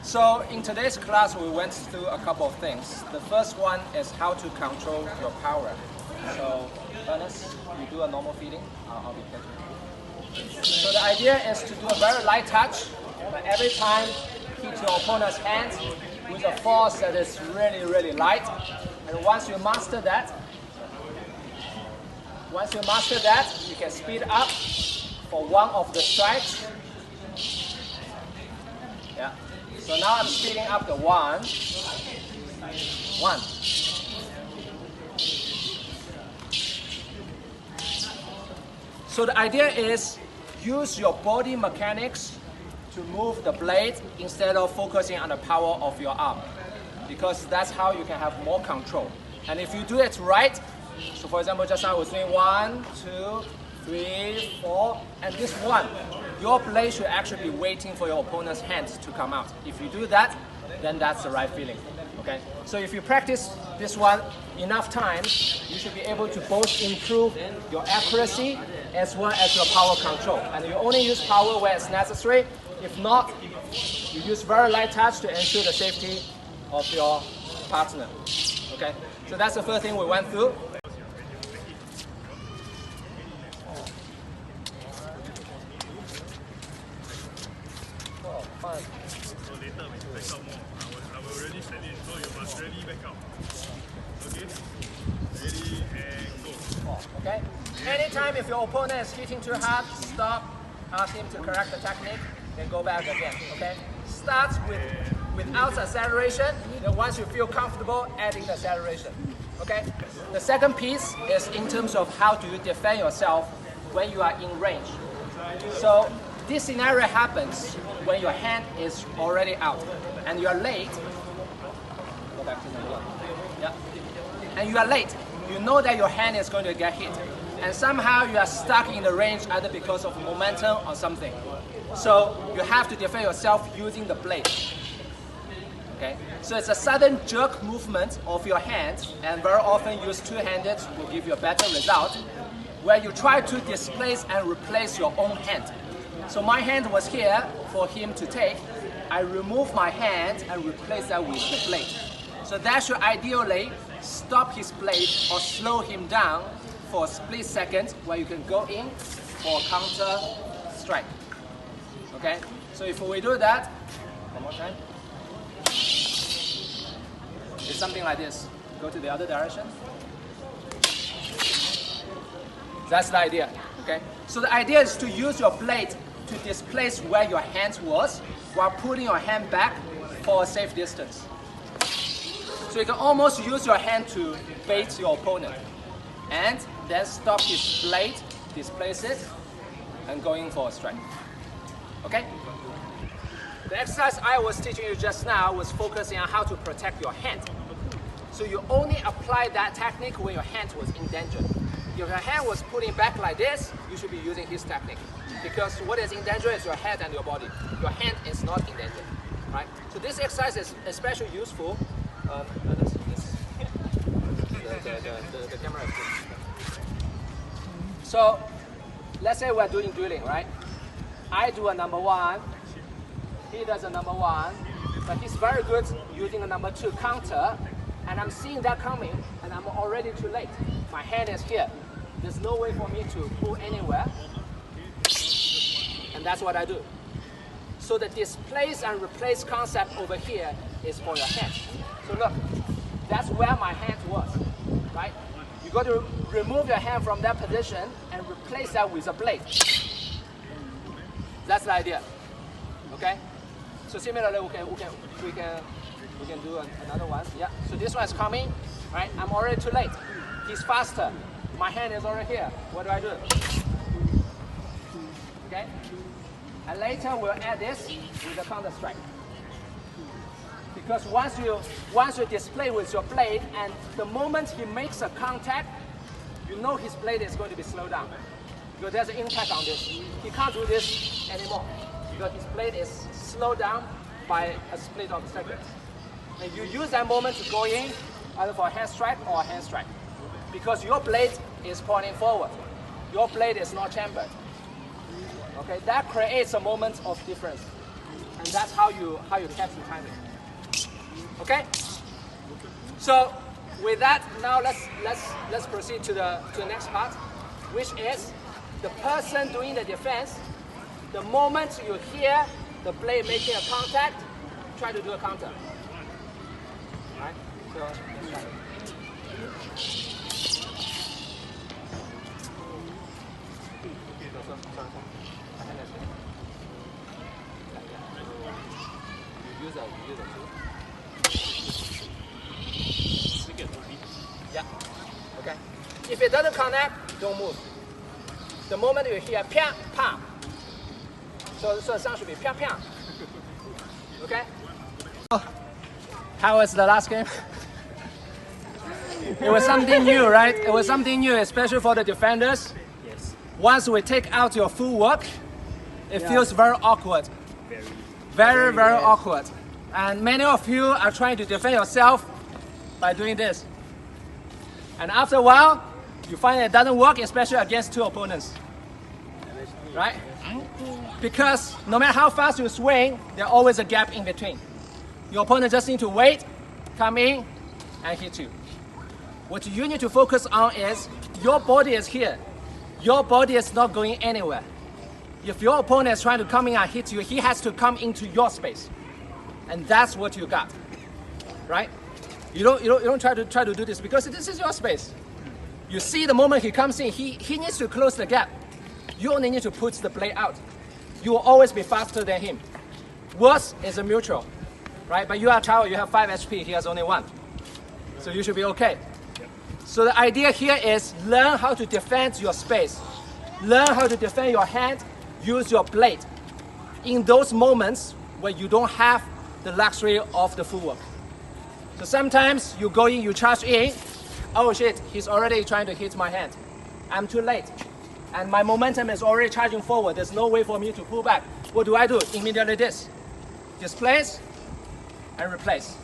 So in today's class, we went through a couple of things. The first one is how to control your power. So Ernest, you do a normal feeding, I'll be catching. So the idea is to do a very light touch, but every time hit your opponent's hand with a force that is really, really light. And once you master that, you can speed up for one of the strikes. Yeah. So now I'm speeding up the one. So the idea is use your body mechanics to move the blade instead of focusing on the power of your arm, because that's how you can have more control. And if you do it right, so for example, just now I was doing 1, 2, 3, 4, and this one, your blade should actually be waiting for your opponent's hands to come out. If you do that, then that's the right feeling. Okay? So if you practice this one enough times, you should be able to both improve your accuracy as well as your power control. And you only use power where it's necessary. If not, you use very light touch to ensure the safety of your partner. Okay? So that's the first thing we went through. So later when you back out more, I will really send it. So you must really back out. Okay? Ready and go. Okay? Anytime if your opponent is hitting too hard, stop, ask him to correct the technique, then go back again. Okay? Start without acceleration, then once you feel comfortable, adding the acceleration. Okay? The second piece is in terms of how do you defend yourself when you are in range. So this scenario happens when your hand is already out and you are late. Go back to number one. Yeah. And you are late. You know that your hand is going to get hit. And somehow you are stuck in the range either because of momentum or something. So you have to defend yourself using the blade. Okay? So it's a sudden jerk movement of your hand, and very often use two-handed will give you a better result, where you try to displace and replace your own hand. So my hand was here for him to take. I remove my hand and replace that with the blade. So that should ideally stop his blade or slow him down for a split second where you can go in for a counter strike. Okay? So if we do that, one more time. It's something like this. Go to the other direction. That's the idea. Okay? So the idea is to use your blade to displace where your hand was while putting your hand back for a safe distance. So you can almost use your hand to bait your opponent and then stop his blade, displace it, and going for a strike. Okay? The exercise I was teaching you just now was focusing on how to protect your hand. So you only apply that technique when your hand was in danger. If your hand was putting back like this, you should be using this technique. Because what is in danger is your head and your body. Your hand is not in danger, right? So this exercise is especially useful. The camera is good. So let's say we're doing drilling, right? I do a number one, he does a number one, but he's very good using a number two counter, and I'm seeing that coming, and I'm already too late. My hand is here. There's no way for me to pull anywhere. And that's what I do. So the displace and replace concept over here is for your hand. So look, that's where my hand was, right? You got to remove your hand from that position and replace that with a blade. That's the idea. Okay? So similarly, we can do another one. Yeah. So this one is coming, right? I'm already too late. He's faster. My hand is already here. What do I do? Okay? And later we'll add this with a counter strike. Because once you display with your blade, and the moment he makes a contact, you know his blade is going to be slowed down. Because there's an impact on this. He can't do this anymore. Because his blade is slowed down by a split of seconds. And you use that moment to go in, either for a hand strike or a hand strike. Because your blade is pointing forward. Your blade is not chambered. Okay, that creates a moment of difference. and that's how you catch the timing. Okay? So with that, now let's proceed to the next part, which is the person doing the defense. The moment you hear the blade making a contact, try to do a counter. Alright? So let's try it. You use a tool. Yeah. Okay. If it doesn't connect, don't move. The moment you hear pia pa, so the sound should be pia pia. Okay. How was the last game? It was something new, right? It was something new, especially for the defenders. Yes. Once we take out your full work, it feels very awkward. Very awkward. And many of you are trying to defend yourself by doing this. And after a while, you find it doesn't work, especially against two opponents. Right? Because no matter how fast you swing, there's always a gap in between. Your opponent just need to wait, come in, and hit you. What you need to focus on is your body is here. Your body is not going anywhere. If your opponent is trying to come in and hit you, he has to come into your space. And that's what you got. Right? You don't try to do this because this is your space. You see the moment he comes in, he needs to close the gap. You only need to put the blade out. You will always be faster than him. Worse is a mutual, right? But you are Tower, you have 5 HP, he has only 1. So you should be okay. So the idea here is learn how to defend your space. Learn how to defend your hand, use your blade. In those moments where you don't have the luxury of the footwork. So sometimes you go in, you charge in, oh shit, he's already trying to hit my hand. I'm too late. And my momentum is already charging forward. There's no way for me to pull back. What do? Immediately this. Displace and replace.